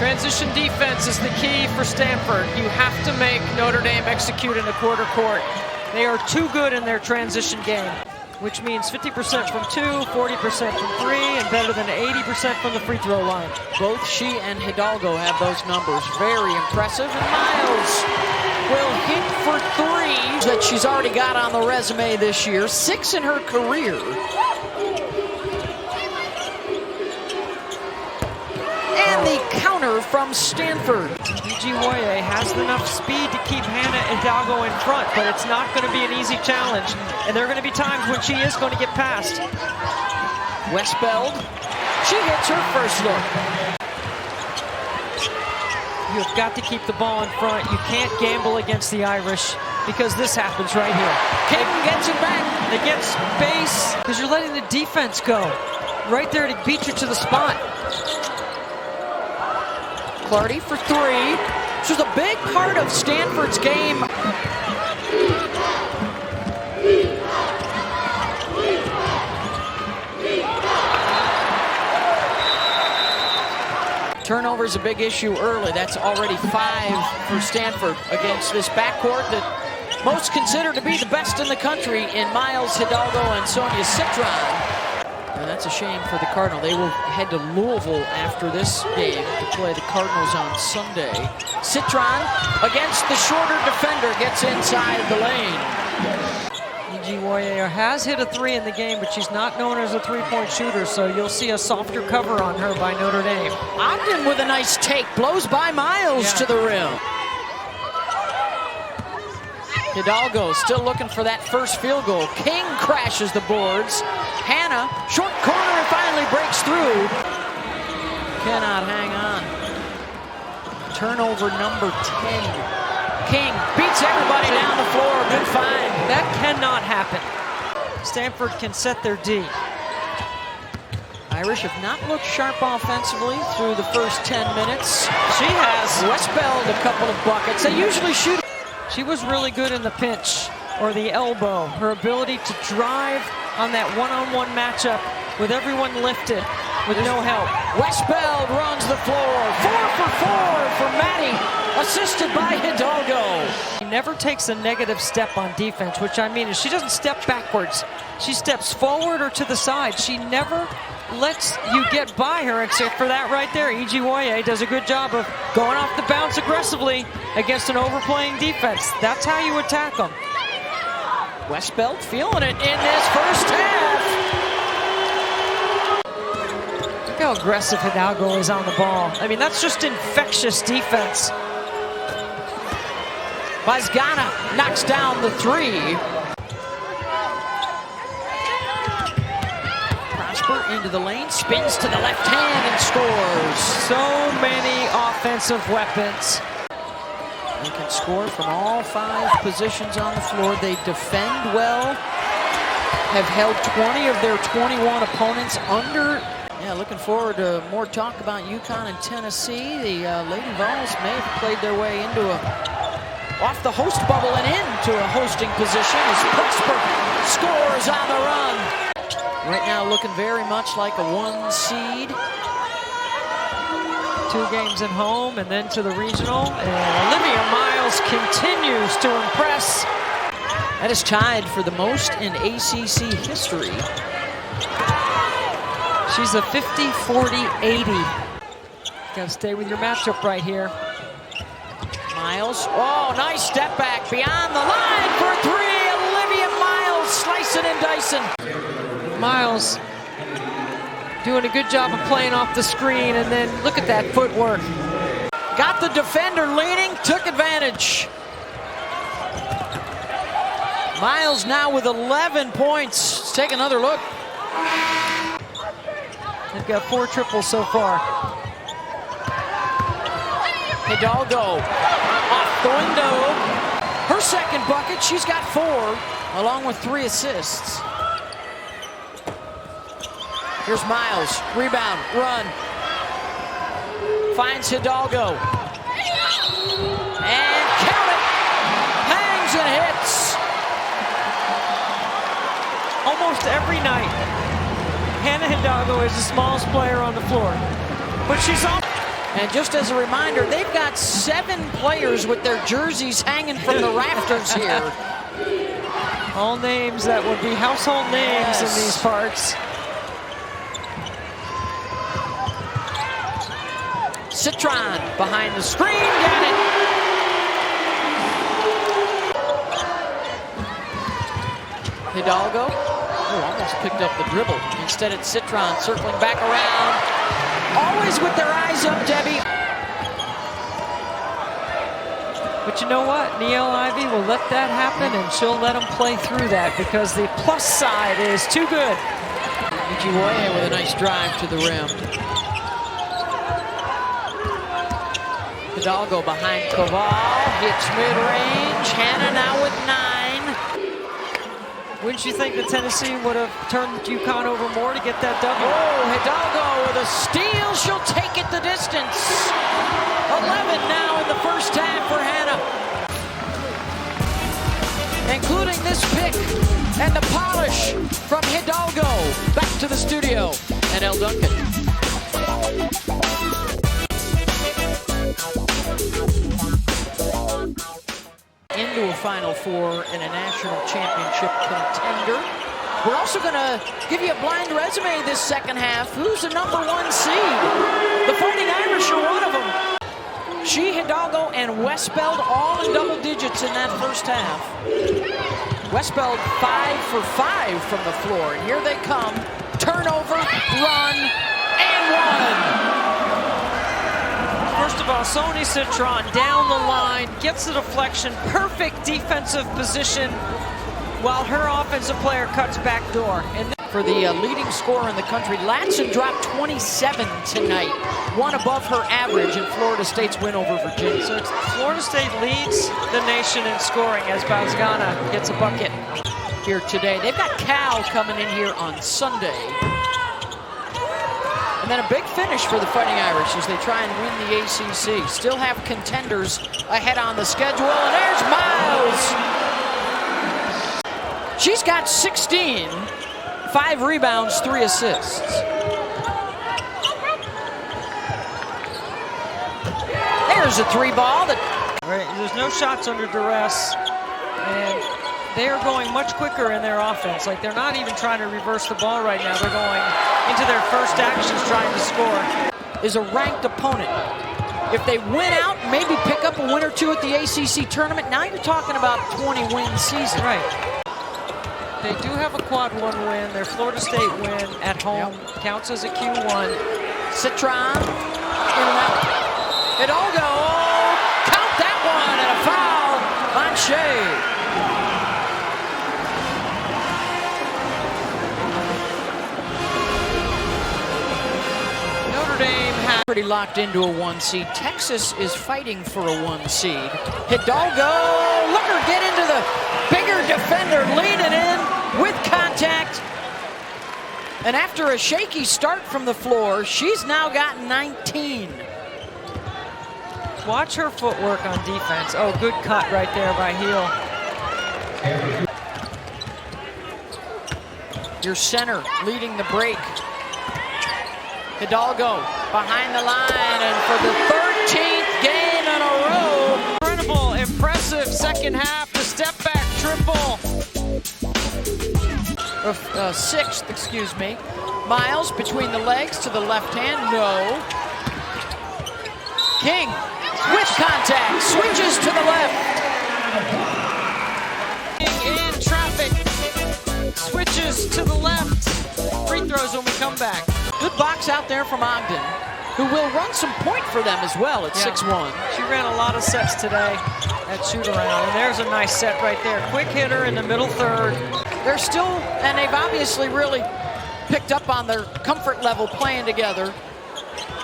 Transition defense is the key for Stanford. You have to make Notre Dame execute in the quarter court. They are too good in their transition game, which means 50% from 2, 40% from 3, and better than 80% from the free throw line. Both she and Hidalgo have those numbers. Very impressive. And Miles will hit for 3 that she's already got on the resume this year. 6 in her career. And the counter from Stanford. Ijiwoye has enough speed to keep Hannah Hidalgo in front, but it's not going to be an easy challenge. And there are going to be times when she is going to get past. Westbeld, she hits her first look. You've got to keep the ball in front. You can't gamble against the Irish because this happens right here. King gets it back. They get space because you're letting the defense go. Right there to beat you to the spot. Clardy for 3. This was a big part of Stanford's game. Turnover is a big issue early. That's already 5 for Stanford against this backcourt that most consider to be the best in the country in Miles, Hidalgo, and Sonia Citron. And that's a shame for the Cardinal. They will head to Louisville after this game to play the Cardinals on Sunday. Citron against the shorter defender gets inside the lane. Ijiwoye has hit a 3 in the game, but she's not known as a three-point shooter, so you'll see a softer cover on her by Notre Dame. Ogden with a nice take, blows by Miles to the rim. Hidalgo still looking for that first field goal. King crashes the boards. Hannah, short corner, and finally breaks through. Cannot hang on. Turnover number 10. King beats everybody down the floor. Good find. That cannot happen. Stanford can set their D. Irish have not looked sharp offensively through the first 10 minutes. She has. Westbeld a couple of buckets. They usually shoot. She was really good in the pinch or the elbow. Her ability to drive on that one-on-one matchup with everyone lifted with no help. Westbeld runs the floor. 4 for 4 for Maddy, assisted by Hidalgo. She never takes a negative step on defense, which I mean is she doesn't step backwards. She steps forward or to the side. She never lets you get by her, except for that right there. Ijiwoye does a good job of going off the bounce aggressively against an overplaying defense. That's how you attack them. Westbeld feeling it in this first half. Look how aggressive Hidalgo is on the ball. I mean, that's just infectious defense. Vazgana knocks down the 3. Into the lane, spins to the left hand and scores. So many offensive weapons. They can score from all 5 positions on the floor. They defend well, have held 20 of their 21 opponents under. Yeah, looking forward to more talk about UConn and Tennessee. The Lady Vols may have played their way into off the host bubble and into a hosting position as Prosper scores on the run. Right now looking very much like a 1 seed. 2 games at home and then to the regional. And Olivia Miles continues to impress. That is tied for the most in ACC history. She's a 50, 40, 80. Gotta stay with your matchup right here. Miles, oh, nice step back beyond the line for 3. Olivia Miles slicing and dicing. Miles doing a good job of playing off the screen, and then look at that footwork. Got the defender leaning, took advantage. Miles now with 11 points. Let's take another look. They've got 4 triples so far. Hidalgo off the window. Her second bucket, she's got 4, along with 3 assists. Here's Miles, rebound, run. Finds Hidalgo. And count it! Hangs and hits. Almost every night, Hannah Hidalgo is the smallest player on the floor. But she's on. And just as a reminder, they've got 7 players with their jerseys hanging from the rafters here. All names that would be household names in these parts. Citron behind the screen, got it. Hidalgo, almost picked up the dribble. Instead it's Citron circling back around. Always with their eyes up, Debbie. But you know what? Niele Ivey will let that happen, and she'll let them play through that because the plus side is too good. Ijiwoye with a nice drive to the rim. Hidalgo behind Koval, hits mid-range. Hannah now with 9. Wouldn't you think that Tennessee would have turned UConn over more to get that W? Oh, Hidalgo with a steal. She'll take it the distance. 11 now in the first half for Hannah. Including this pick and the polish from Hidalgo. Back to the studio and El Duncan. Into a Final Four and a national championship contender. We're also going to give you a blind resume this second half. Who's the #1 seed? The Fighting Irish are one of them. She, Hidalgo, and Westbeld all in double digits in that first half. Westbeld 5 for 5 from the floor. And here they come. Turnover, run, and 1. First of all, Sony Citron down the line, gets the deflection, perfect defensive position, while her offensive player cuts back door. And for the leading scorer in the country, Latson dropped 27 tonight, one above her average in Florida State's win over Virginia. So Florida State leads the nation in scoring as Bauzgana gets a bucket here today. They've got Cal coming in here on Sunday. And then a big finish for the Fighting Irish as they try and win the ACC. Still have contenders ahead on the schedule, and there's Miles. She's got 16, 5 rebounds, 3 assists. There's a 3 ball. Right, there's no shots under duress, and they are going much quicker in their offense. Like, they're not even trying to reverse the ball right now. They're going into their first actions trying to score. Is a ranked opponent. If they win out, maybe pick up a win or 2 at the ACC tournament, now you're talking about 20-win season. Right. They do have a quad 1 win. Their Florida State win at home counts as a Q1. Citron in and out. Hidalgo, count that one, and a foul on Shea. Notre Dame has pretty locked into a 1 seed. Texas is fighting for a 1 seed. Hidalgo, look her get into the bigger defender, leaning in with contact. And after a shaky start from the floor, she's now got 19. Watch her footwork on defense. Oh, good cut right there by Heel. Your center leading the break. Hidalgo behind the line, and for the 13th game in a row. Incredible, impressive second half, the step back triple. 6th, excuse me. Miles between the legs to the left hand, no. King with contact, switches to the left. In traffic, switches to the left. Free throws when we come back. Good box out there from Ogden, who will run some point for them as well at 6'1". She ran a lot of sets today at shoot-around, and there's a nice set right there. Quick hitter in the middle third. They're still, and they've obviously really picked up on their comfort level playing together,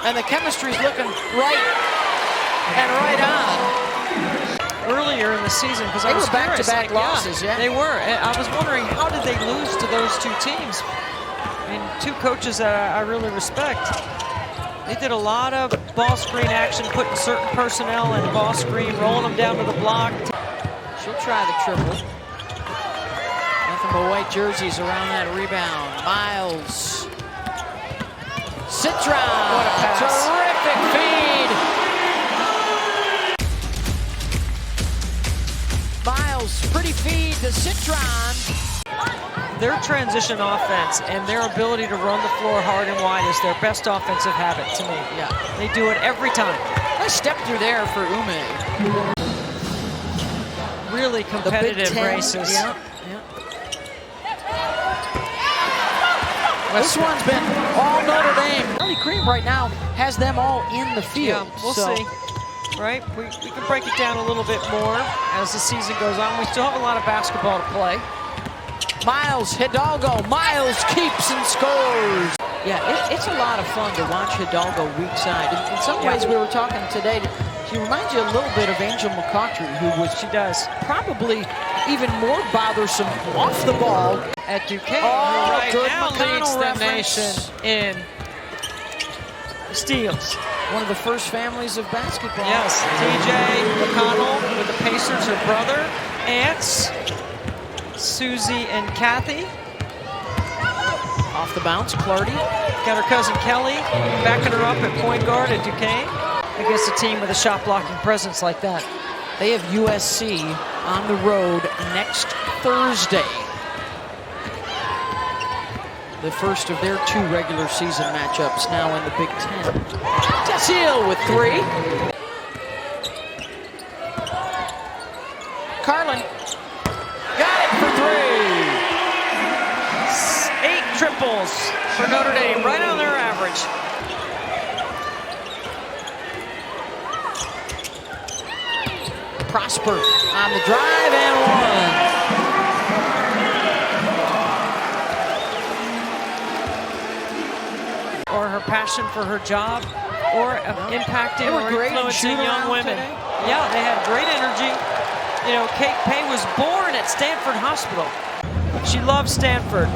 and the chemistry's looking right and right on. Earlier in the season, because I was back-to-back losses, yeah. They were. I was wondering, how did they lose to those 2 teams? I mean, 2 coaches that I really respect. They did a lot of ball screen action, putting certain personnel in ball screen, rolling them down to the block. She'll try the triple. Nothing but white jerseys around that rebound. Miles. Citron. What a pass. Terrific feed. the Citron. Their transition offense and their ability to run the floor hard and wide is their best offensive habit to me. Yeah. They do it every time. Nice step through there for Ume. Really competitive races. Yeah. This one's been all Notre Dame. Charlie Cream right now has them all in the field. Yeah, we'll see. Right? We can break it down a little bit more as the season goes on. We still have a lot of basketball to play. Miles, Hidalgo. Miles keeps and scores. Yeah, it's a lot of fun to watch Hidalgo weak side. In some ways, we were talking today, she reminds you a little bit of Angel McCautry, who was probably even more bothersome off the ball at Duquesne. Oh, right good now leads the reference. nation in steals. One of the first families of basketball. Yes, TJ McConnell with the Pacers, her brother, aunts, Susie and Kathy. Off the bounce, Clardy. Got her cousin Kelly backing her up at point guard at Duquesne against a team with a shot blocking presence like that. They have USC on the road next Thursday. The first of their 2 regular season matchups now in the Big Ten. Seal with 3. Carlin got it for 3. 8 triples for Notre Dame, right on their average. Prosper on the drive and 1. Or her passion for her job, or impacting or influencing young women. Today. Yeah, they had great energy. You know, Kate Pay was born at Stanford Hospital. She loves Stanford.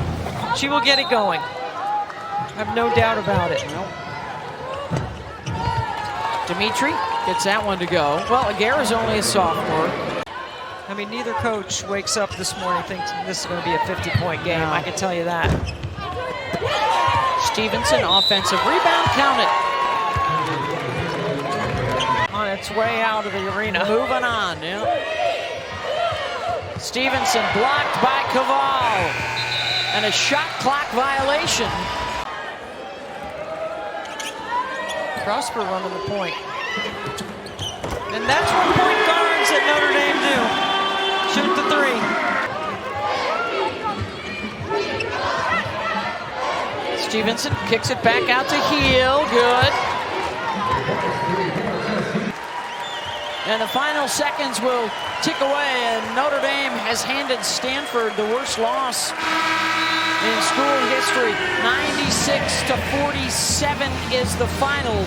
She will get it going. I have no doubt about it. Dimitri gets that one to go. Well, Agara's only a sophomore. I mean, neither coach wakes up this morning thinking this is going to be a 50-point game. I can tell you that. Stevenson, offensive rebound, count it. On its way out of the arena. Moving on, yeah. Stevenson blocked by Caval. And a shot clock violation. Prosper running the point. And that's what point guards at Notre Dame do. Shoot the 3. Stevenson kicks it back out to Heel. Good. And the final seconds will tick away, and Notre Dame has handed Stanford the worst loss in school history. 96-47 is the final.